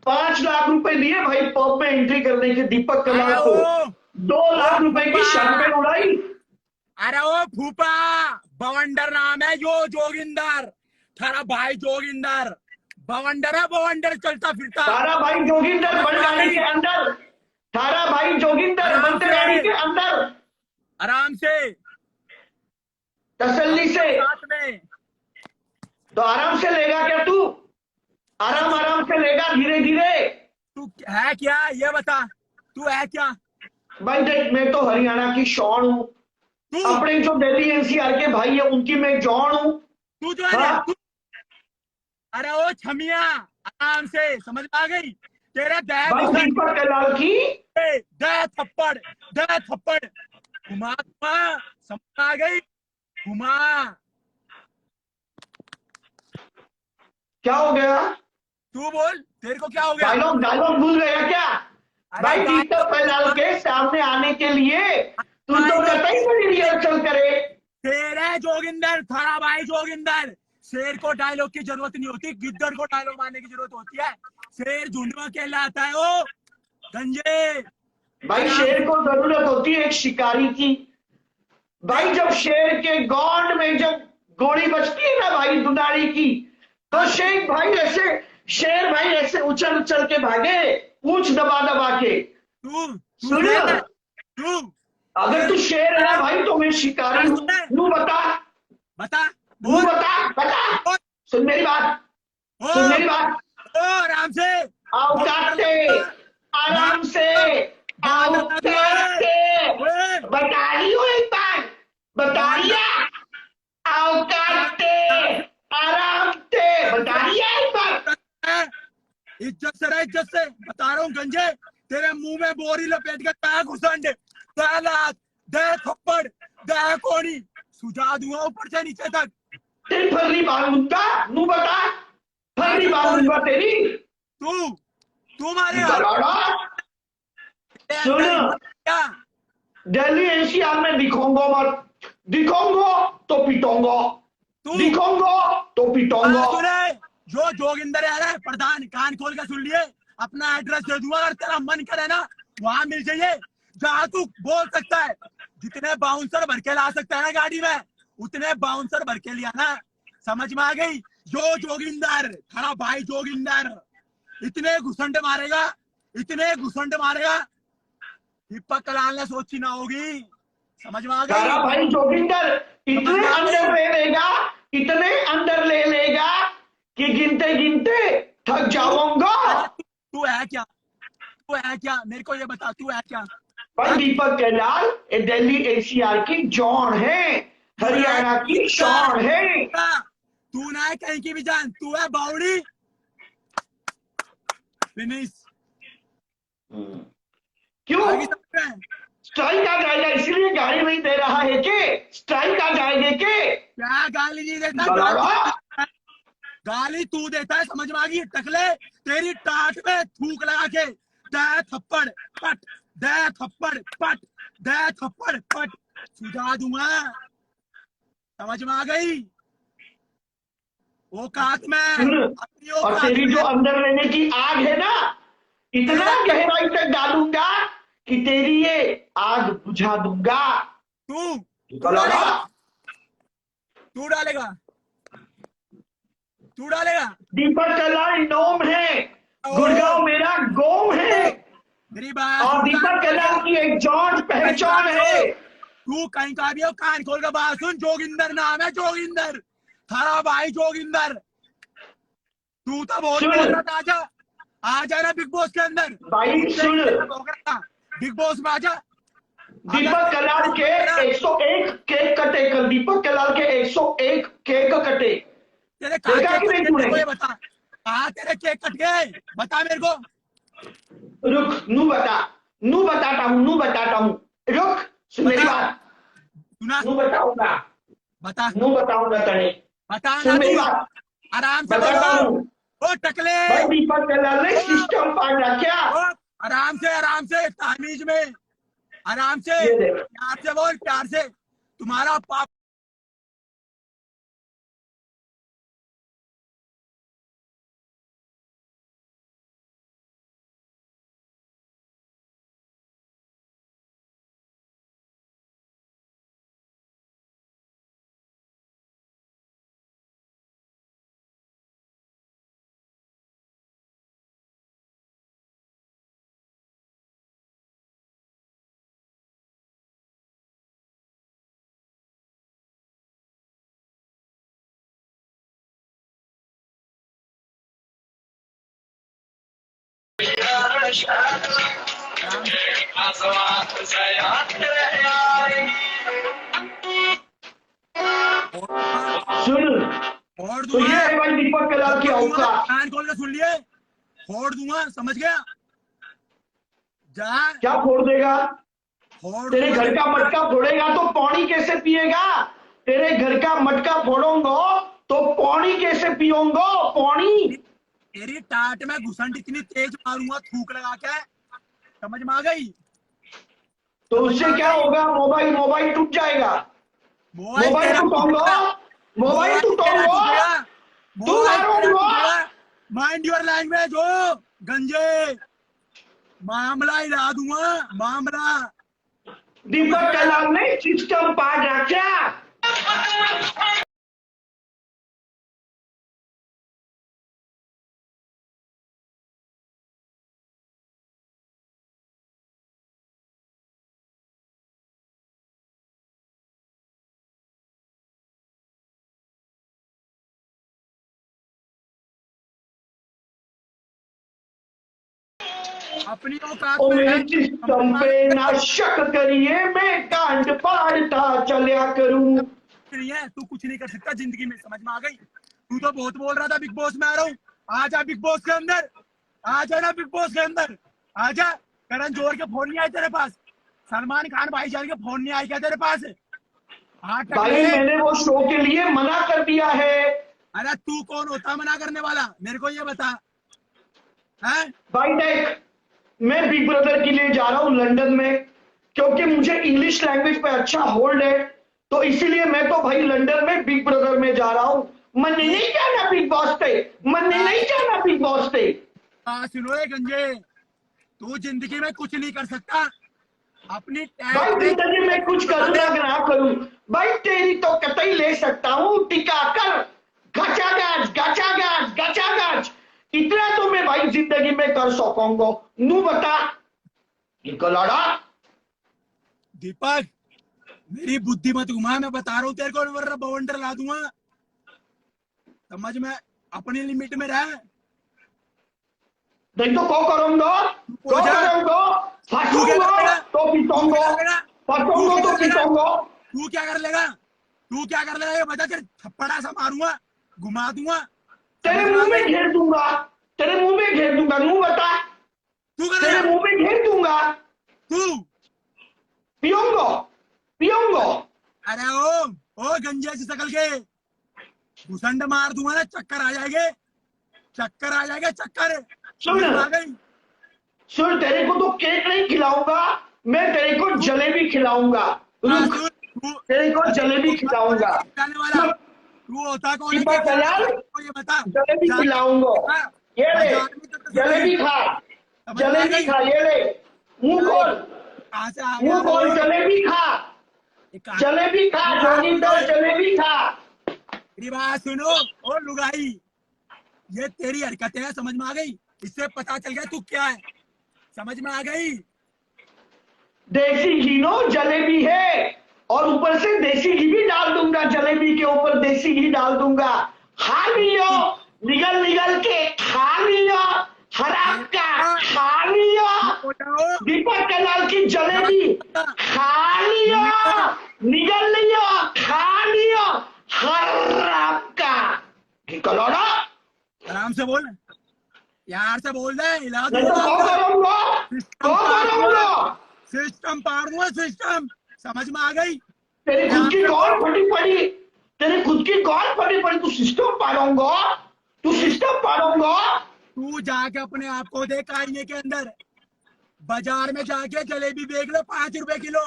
5 लाख रुपए दिए भाई पब में एंट्री करने के दीपक अरे कलाल को। ओ 2 लाख रुपए की शर्टें उड़ाई। अरे ओ फूफा, बवंडर नाम है यो जोगिंदर, थारा भाई जोगिंदर। बवंडर है, बवंडर चलता फिरता। तारा भाई जोगिंदर समझ में आ बलगाड़ी गई? के अंदर। तारा भाई जोगिंदर आराम से, बंदरगाड़ी के अंदर। आराम से, तसल्ली से। साथ में। तो आराम से लेगा क्या तू? आराम आराम से लेगा, धीरे धीरे। तू है क्या ये बता, तू है क्या? भाई देख, मैं तो हरियाणा की शॉन हूँ। तू अपने जो दिल्ली एनसीआर के भाई है उनकी मैं जॉन हूँ। तू जो है ना हाँ, तू, अरे ओ छमिया, आराम से, समझ में आ गई? तेरे दह भाई घुसन, दीपक कलाल की। दह थप्पड़, दह थप्पड़ घुमा घुमा, समझ में आ गई? घुमा। क्या हो गया? तू बोल, तेरे को क्या हो गया? डायलॉग डायलॉग भूल गया क्या? अरे भाई दीपक कलाल के सामने आने के लिए तू तो कतई बड़ी रिहर्सल करे। शेर है जोगिंदर, थारा भाई जोगिंदर। शेर को डायलॉग की जरूरत नहीं होती, गिद्दर को डायलॉग मारने की जरूरत होती है। शेर झुंड में अकेला आता है ओ गंजे। भाई शेर को जरूरत होती है एक शिकारी की। भाई जब शेर के गौंड में जब गोली बजती है ना भाई दुनारी की, तो शेर भाई ऐसे उछल उछल के भागे, पूंछ दबा दबा के। तू तू सुन, शेर है, तू अगर तू शेर है भाई तो मैं शिकारी हूं। तू बता, बता, तू बोल, बता बता। बोल, सुन मेरी बात, ओ सुन मेरी बात। ओ आराम से, औकात से, आराम से, औकात से। बता रही हूँ एक बार, बता रिया। औकात से, आराम से, बता रिया एक बार। इज्जत से रह, इज्जत से बता रहा हूँ गंजे। तेरे मुंह में बोरी लपेट के तय घुसंड, तय लात, दे थप्पड़, दे कोनी सुझा दूंगा ऊपर से नीचे तक। तेरी फर्री बालूंगा, नू बता। फर्री बालूंगा तेरी। तू तू मारेगा गलाड़ा। सुन, क्या? दिल्ली एनसीआर में दिखोंगा मत। दिखोंगा तो पिटोंगा, तू दिखोंगा तो पिटोंगा। सुने, जो जोगिंदर है प्रधान, कान खोल के सुन लिए। अपना एड्रेस दे दूंगा, अगर तेरा मन करे ना वहां मिल जाइए, जहां तू बोल सकता है। जितने बाउंसर भर के ला सकता है ना गाड़ी में, उतने बाउंसर भर के लिया ना। समझ में आ गई? जो जोगिंदर, खड़ा भाई जोगिंदर, इतने घुसंड मारेगा, इतने घुसंड मारेगा, दीपक कलाल ने सोची ना होगी। समझ में आ तारा गई? भाई जोगिंदर समझ इतने में आ अंदर गई? ले लेगा, इतने अंदर ले लेगा कि गिनते गिनते थक जाऊंगा। अरे तू है क्या? तू है क्या मेरे को ये बता, तू है क्या? भाई हाँ? दीपक कलाल दिल्ली एनसीआर की जॉन है, तू ना है हरियाणा कहीं की की जान, शॉन है। तू ना है कहीं की भी जान, तू है बावड़ी। फिनिश। क्यों? आगे समझ में? स्ट्राइक आ जाएगा इसलिए गाड़ी नहीं दे रहा है के? स्ट्राइक आ जाएंगे के? क्या गाली नहीं देता, गाली गलाड़ा। देता है। गाली तू देता है, समझ में आ गई टकले? तेरी टाट में थूक लगा के दे थप्पड़ पट, दे थप्पड़ पट, दे थप्पड़ पट सुझा दूंगा। समझ में आ गई? औकात में, अपनी और औकात तेरी जो में। अंदर रहने की आग है ना, इतना तेरे गहराई तक डालूंगा कि तेरी ये आग बुझा दूंगा। तू तू गलाड़ा। डालेगा, तू डालेगा, तू डालेगा। दीपक कलाल नोम है, ओ गुड़गांव मेरा गोम है। मेरी बात और सुन, कान दीपक खोल के। कलाल की एक जान कहीं का पहचान भी है। हो, तू कहीं का भी हो, कान खोल के बात सुन। जोगिंदर नाम है, जोगिंदर, थारा भाई जोगिंदर। तू तो बहुत बोल सुन रहा था, आजा, आ जाना बिग बॉस के अंदर। भाई, इतने सुन। इतने भोग रहा था, बिग बॉस में आजा। अगर दीपक तेरी कलाल के किस्मत है ना, 101 केक कटे कल। दीपक कलाल के 101 केक कटे। तेरे कहा देखा केक कि कट नहीं गए तूने? मेरे को ये बता। कहा तेरे केक कट गए, बता मेरे को। रुक, नू बता, नू बताता हूँ, नू बताता हूँ। रुक, सुन मेरी बता, बात। सुना, नू बताऊंगा, बता, नू बताऊंगा तने। बता ना सुन तू, मेरी बात, आराम से बोलो। बताता हूँ। ओ टकले, भाई दीपक कलाल ने ओ, सिस्टम पाड़ा क्या? ओ आराम से तमीज में, आराम से, ये देख। प्यार से बोल, प्यार से। तुम्हारा पाप सुन, फोड़ तो ये दूंगा, है भाई दीपक कलाल की औकात। कान खोल के सुन लिए, फोड़ दूंगा, समझ गया? जा, क्या फोड़ देगा? फोड़ तेरे दूंगा। घर का मटका फोड़ेगा तो पानी कैसे पिएगा? तेरे घर का मटका फोड़ोगे तो पानी कैसे पियोगे? पानी तेरी टाट में घुसंड इतनी तेज मारूंगा थूक लगा के, समझ में आ गई? तो उससे क्या होगा? मोबाइल मोबाइल टूट जाएगा। मोबाइल तेरा टूटोगे, मोबाइल तेरा टूटोगे, टूटेगा, तू मोबाइल तेरा मारूंगा। टूटेगा। माइंड योर लैंग्वेज हो गंजे, मामला हिला दूंगा, मामला। दीपक कलाल ने सिस्टम पार रखा। अपनी औकात ओ में मेरे रह, सिस्टम पे ना शक करिए, मैं कांड पाड़ता चलिया करूं। नहीं है, तू कुछ नहीं कर सकता जिंदगी में, समझ में आ गई? तू तो बहुत बोल रहा था बिग बॉस में आ रहा हूँ, आजा बिग बॉस के अंदर, आजा ना बिग बॉस के अंदर, आजा। करण जोहर के फोन नहीं आए तेरे पास? सलमान खान भाईजान के फोन नहीं आए क्या तेरे पास? हाँ भाई मैंने वो शो के लिए मना कर दिया है। अरे तू कौन होता मना करने वाला, मेरे को ये बता है? भाई देख, मैं बिग ब्रदर के लिए जा रहा हूँ लंदन में, क्योंकि मुझे इंग्लिश लैंग्वेज पे अच्छा होल्ड है, तो इसीलिए मैं तो भाई लंदन में बिग ब्रदर में जा रहा हूँ। मन नहीं जाना बिग बॉस पे, मन नहीं जाना बिग बॉस पे। सुनो ये गंजे, तू जिंदगी में कुछ नहीं कर सकता, अपनी भाई जिंदगी में कुछ करूँ ना ना करूँ, भाई तेरी तो कतई ले सकता हूँ टिका कर, गचागाज गचागाज गचागाज, इतना तो मैं भाई जिंदगी में कर सकूंगा। नू बता लड़ा। दीपक, मेरी बुद्धि मत घुमा, मैं बता रहा हूँ तेरे को, वरना बवंडर ला दूंगा, समझ में? अपनी लिमिट में रह। नहीं तो को करूंगा, फंसूंगा तो पीटूंगा, फंसूंगा तो पीटूंगा। तू क्या कर लेगा? तू क्या कर लेगा ये बता, तेरे थप्पड़ा सा मारूंगा, घुमा दूंगा, तेरे मुंह में घेर दूंगा, तेरे मुंह में घेर दूंगा। नू बता, तू तेरे कर मुंह में घेर दूंगा, तू पियोंगा पियोंगा। अरे ओ गंजे से सकल के घुसंड मार दूंगा ना, चक्कर आ जाएंगे, चक्कर आ जाएगा, चक्कर। सुन आ गई? सुन, तेरे को तो केक नहीं खिलाऊंगा, मैं तेरे को जलेबी खिलाऊंगा। रुक, तेरे को जलेबी खिलाऊंगा। तू होता कौन है? दीपक कलाल, ये बता। जलेबी खिलाऊंगा। ये ले जलेबी खा, जलेबी खा, ये ले, मुंह खोल, कहाँ से आ मुंह खोल, गया? जलेबी खा, जलेबी खा, जोगिंदर जलेबी खा। मेरी बात सुनो ओ लुगाई, ये तेरी हरकतें हैं, समझ में आ गई? इससे पता चल गया तू क्या है, समझ में आ गई? देसी घी नो जलेबी है, और ऊपर से देसी घी भी डाल दूंगा, जलेबी के ऊपर देसी घी डाल दूंगा। खा लियो, निगल निगल के खा लियो, हराम का खा लियो, दीपक कलाल की जलेबी खा लियो, निगल लियो, खा लियो, हराम का। कलोड़ा आराम से बोल, यार से बोल दे, हिला नहीं तो कौन करूंगा, कौन करूंगा। सिस्टम पार दूंगा, सिस्टम, समझ में आ गई? तेरी खुद की कौन फटी पड़ी, तेरी खुद की कौन फटी पड़ी, तू सिस्टम पाड़ूंगा, तू सिस्टम पाड़ूंगा। तू जाके अपने आप को देख आईने के अंदर, बाजार में जाके जलेबी बेच लो 5 रुपए किलो,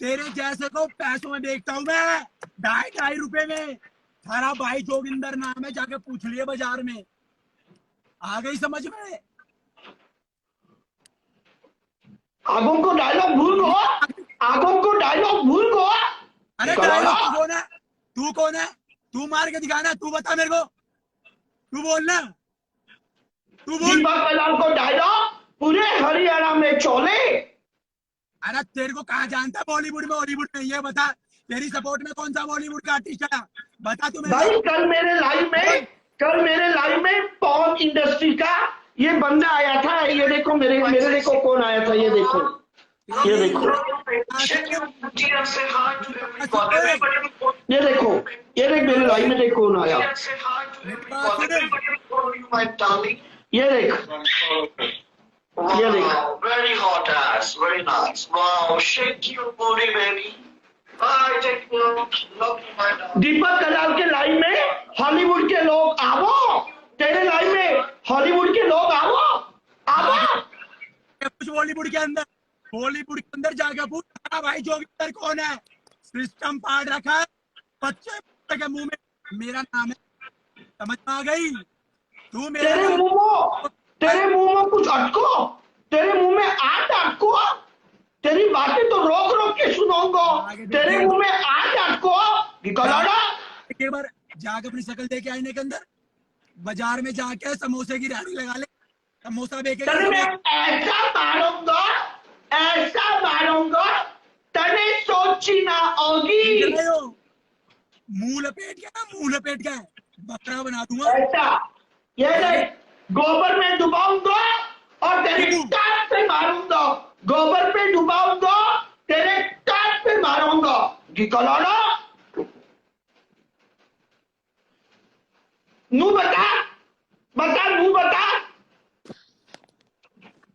तेरे जैसे को पैसों में देखता हूँ मैं 2.5 रुपए में। थारा भाई जोगिंदर नाम है, जाके पूछ लिए बाजार में, आ गई समझ में? आगों को डायलॉग भूल गो, आगों को डायलॉग भूल गो। अरे डायलॉग तू कौन है? तू कौन है? तू मार के दिखाना, तू बता मेरे को, तू बोलना, तू बोल। दीपक कलाल को डायलॉग पूरे हरियाणा में चले। अरे तेरे को कहाँ जानता बॉलीवुड में हॉलीवुड में, ये बता, तेरी सपोर्ट में कौन सा बॉलीवुड का आर्टिस्ट है, बता तू मेरे भाई। कल मेरे लाइव में पॉर्न इंडस्ट्री का ये बंदा आया था, ये देखो मेरे मेरे देखो कौन आया था, ये देखो, ये देखो, ये देखो, ये देख मेरे लाइव में देख कौन आया, मेरी बात सुन, ये देख, ये देख, Very hot ass, very nice. Wow, shake your booty, baby. I take love my dog. दीपक कलाल के लाइव में हॉलीवुड के लोग आवो, तेरे लाइव में हॉलीवुड के लोग आवो, आवो। कुछ बॉलीवुड के अंदर जाके पूछ हाँ भाई जोगिंदर कौन है, सिस्टम पार्ट रखा है बच्चे के मुंह में, मेरा नाम है, समझ में आ गई तू मेरा तेरे मुंह में कुछ अटको, तेरे मुंह में आठ अटको, तेरी बातें तो रोक रोक के सुनाऊंगा, तेरे मुंह में आठ अटको, निकलाना। एक बार जाके अपनी शक्ल देके आईने के अंदर, बाजार में जाके समोसे की रेहड़ी लगा ले, समोसा बेचे, तेरे मैं ऐसा मारूंगा तने सोची ना होगी, मुंह लपेट के बकरा बना दूंगा ऐसा, ये देख, गोबर में डुबाऊंगा और तेरे टाट पे मारूंगा, गोबर पे डुबाऊंगा, तेरे टाट पे मारूंगा, निकलाना। नू बता, नू बता,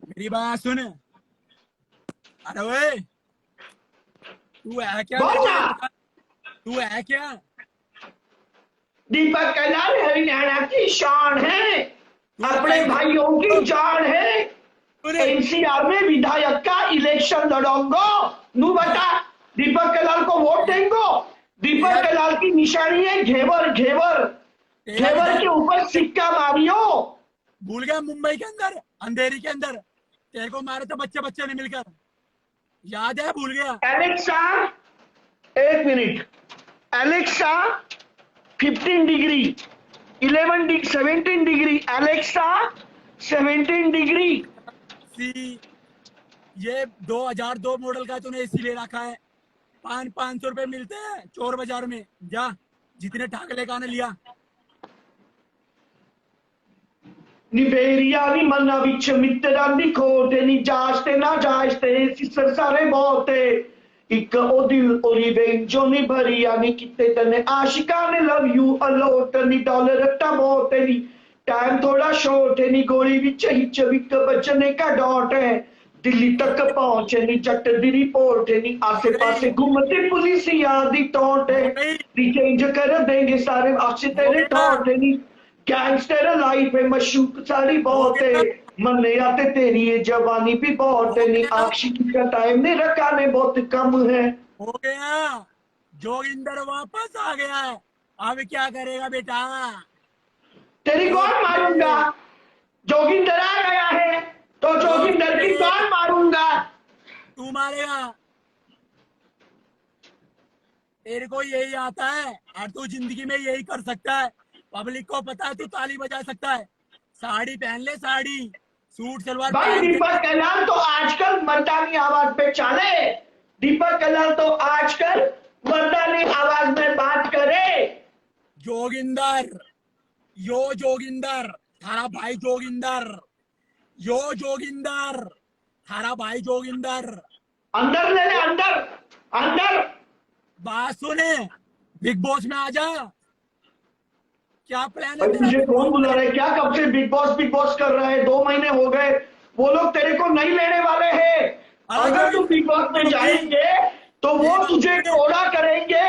मेरी बात सुन, अरे ओए तू है क्या, बोलना। तू है क्या, दीपक कलाल हरियाणा की शान है, अपने भाइयों की जान है, एनसीआर में विधायक का इलेक्शन लड़ूंगा, नू बता, दीपक कलाल को वोट देंगे, दीपक कलाल की निशानी है घेवर, घेवर, घेवर के ऊपर सिक्का मारियो। भूल गया मुंबई के अंदर अंधेरी के अंदर तेरे को मारे थे बच्चे ने मिलकर, याद है, भूल गया। एलेक्सा, एक minute, Alexa 15 degree, 11 degree, 17 degree, Alexa 17 degree. ये 2002 मॉडल का तूने एसी ले रखा है, 500 रुपए मिलते हैं चोर बाजार में, जा जितने ठाकले का ने लिया। Nigeria ni Manavich mitteran di cote ni jaste na jaste si sarsare bote ik odil orivenjo ni bharia ni kitte tane aashika ne love you a lot ni dollar ta bote ni time thoda short ni goli vich hich vik bachne ka dot hai Delhi तक पहुंचे नी जट दी report है नी आसे पासे घूमते police यादी टोट है change कर देंगे सारे आसे तेरे टोट है नी गैंगस्टर लाइफ है मशूक सारी बहुत है मरने आते तेरी ये जवानी भी बहुत है नी आशिकी का टाइम ने रखा ने बहुत कम है। हो गया, जोगिंदर वापस आ गया है, अब क्या करेगा बेटा, तेरी कौन मारूंगा, जोगिंदर आ गया है तो जोगिंदर की कौन मारूंगा, तू मारेगा, तेरे को यही आता है और तू जिंदगी में यही कर सकता है, पब्लिक को पता है तू ताली बजा सकता है, साड़ी पहन ले, साड़ी सूट सलवार भाई दीपक कलाल तो आजकल मर्दानी आवाज पे चले, दीपक कलाल तो आजकल मर्दानी आवाज में बात करे। जोगिंदर, यो जोगिंदर थारा भाई जोगिंदर, यो जोगिंदर थारा भाई जोगिंदर, अंदर ले ले, अंदर अंदर। बात सुने, बिग बॉस में आजा, क्या प्लान है भाई तुझे कौन बुला रहा है, क्या कब से बिग बॉस कर रहा है, 2 महीने हो गए, वो लोग तेरे को नहीं लेने वाले हैं, अगर तू बिग बॉस में जाएंगे तो वो तुझे कोड़ा करेंगे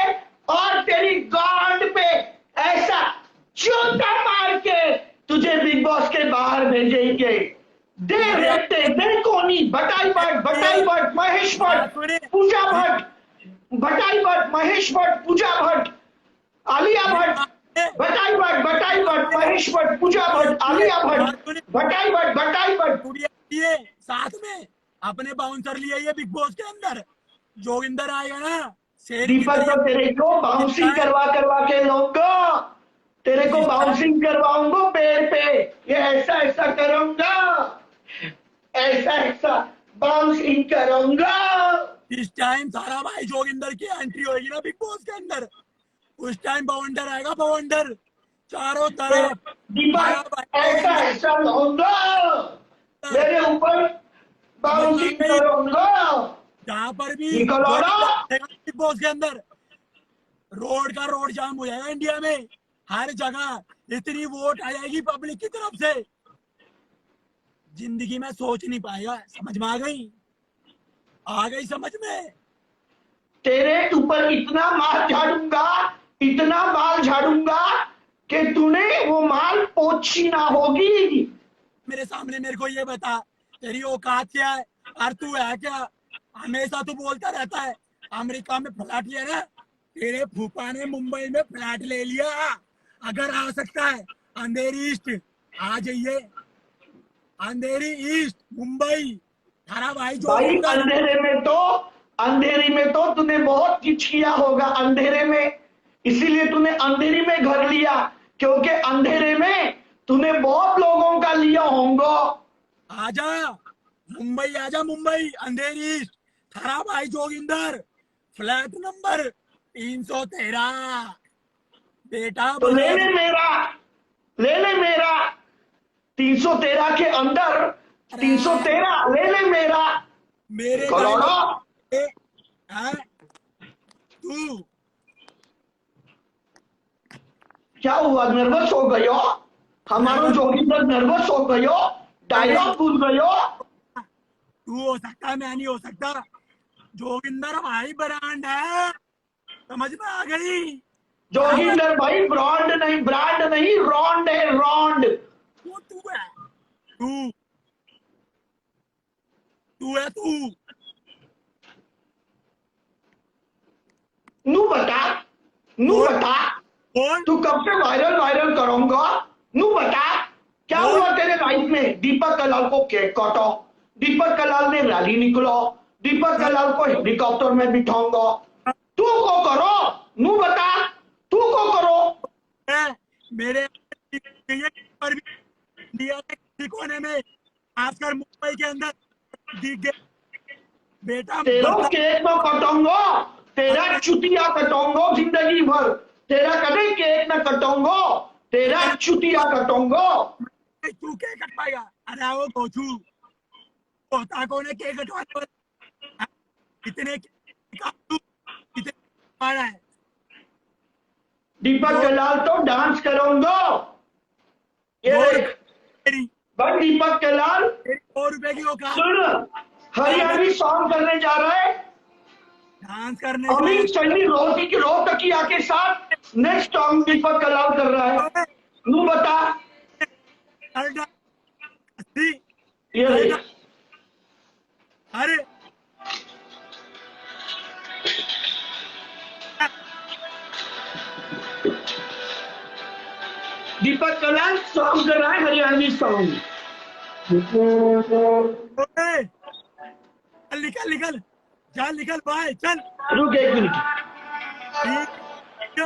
और तेरी गांड पे ऐसा चोटा मार के तुझे बिग बॉस के बाहर भेजेंगे। दे कोनी, बटाई भट्ट, महेश भट्ट, पूजा भट्ट, बटाई भट्ट, महेश भट्ट, पूजा भट्ट, आलिया भट्ट, बटाई भट्ट, महेश भट्ट, पूजा भट्ट, आलिया भट्ट, बटाई भट्ट। ये साथ में अपने बाउंसर लिए ये बिग बॉस के अंदर जोगिंदर आएगा ना, दीपक तो तेरे को बाउंसिंग करवा के लाऊंगा, तेरे को बाउंसिंग करवाऊंगा पैर पे, ये ऐसा करूंगा, ऐसा बाउंसिंग करूंगा। इस टाइम सारा भाई जोगिंदर की एंट्री होगी ना बिग बॉस के अंदर, उस टाइम बवंडर आएगा, बवंडर चारों तरफ दीपक ऐसा ऐसा होगा मेरे ऊपर बाउंसिंग करूंगा। जहाँ पर भी निकलो ना। बिग बॉस के अंदर रोड जाम हो जाएगा इंडिया में, हर जगह इतनी वोट आ जाएगी पब्लिक की तरफ से, जिंदगी में सोच नहीं पाएगा। समझ में आ गई समझ में? तेरे ऊपर इतना माल झाड़ूंगा, इतना माल झाड़ूंगा कि तूने वो माल पोछी ना होगी। मेरे सामने मेरे को ये बता, तेरी औकात क्या है और तू है क्या? हमेशा तू बोलता रहता है अमेरिका में फ्लैट लिया ना, तेरे फूफा ने मुंबई में फ्लैट ले लिया। अगर आ सकता है अंधेरी ईस्ट आ जाइए, अंधेरी ईस्ट मुंबई। थारा भाई भाई जोगिंदर, अंधेरी में तो तूने बहुत कुछ किया होगा अंधेरे में, इसीलिए तूने अंधेरी में घर लिया, क्योंकि अंधेरे में तूने बहुत लोगों का लिया होगा। आजा मुंबई, आजा मुंबई अंधेरी ईस्ट। थारा भाई जोगिंदर, फ्लैट नंबर 313 बेटा। तो ले ले मेरा 313 के अंदर 313 ले ले मेरा। मेरे करोड़ों तू क्या हुआ, नर्वस हो गयो? हमारो जोगिंदर नर्वस हो गयो, डायलॉग भूल गयो। तू हो सकता, मैं नहीं हो सकता। जोगिंदर भाई ब्रांड है, समझ में आ गई? जोगिंदर भाई ब्रांड नहीं रॉन्ड है, रॉन्ड। वो तू है, तू तू है तू। नू बता कौन? तू कब से वायरल करूंगा? नू बता क्या हुआ तेरे लाइफ में? दीपक कलाल को केक काटो, दीपक कलाल ने रैली निकलो, दीपक कलाल को हेलीकॉप्टर में बिठाऊंगा। तू को करो, नू बता तू को करो। मेरे पर भी इंडिया के किसी कोने में, खासकर मुंबई के अंदर दिख गए बेटा। तेरा केक में कटूंगा, तेरा चुतिया कटूंगा जिंदगी भर। तेरा कभी केक में कटूंगा, तेरा चुतिया कटूंगा। तू केक कटवाएगा? अरे वो गोचू होता कौन है केक कटवाने वाला? कितने है? दीपक कलाल तो डांस करूंगा। ये बट दीपक कलाल 100 रुपए की औकात। सुन, हरियाणवी सॉन्ग करने जा रहा है डांस करने अमित सैनी रोहतकिया के साथ। नेक्स्ट सॉन्ग दीपक कलाल कर रहा है। नू बता ये अरे दीपक कलाल सॉन्ग कर रहा है, हरियाणवी सॉन्ग। निकल चल, निकल भाई चल। रुक एक मिनट। ठीक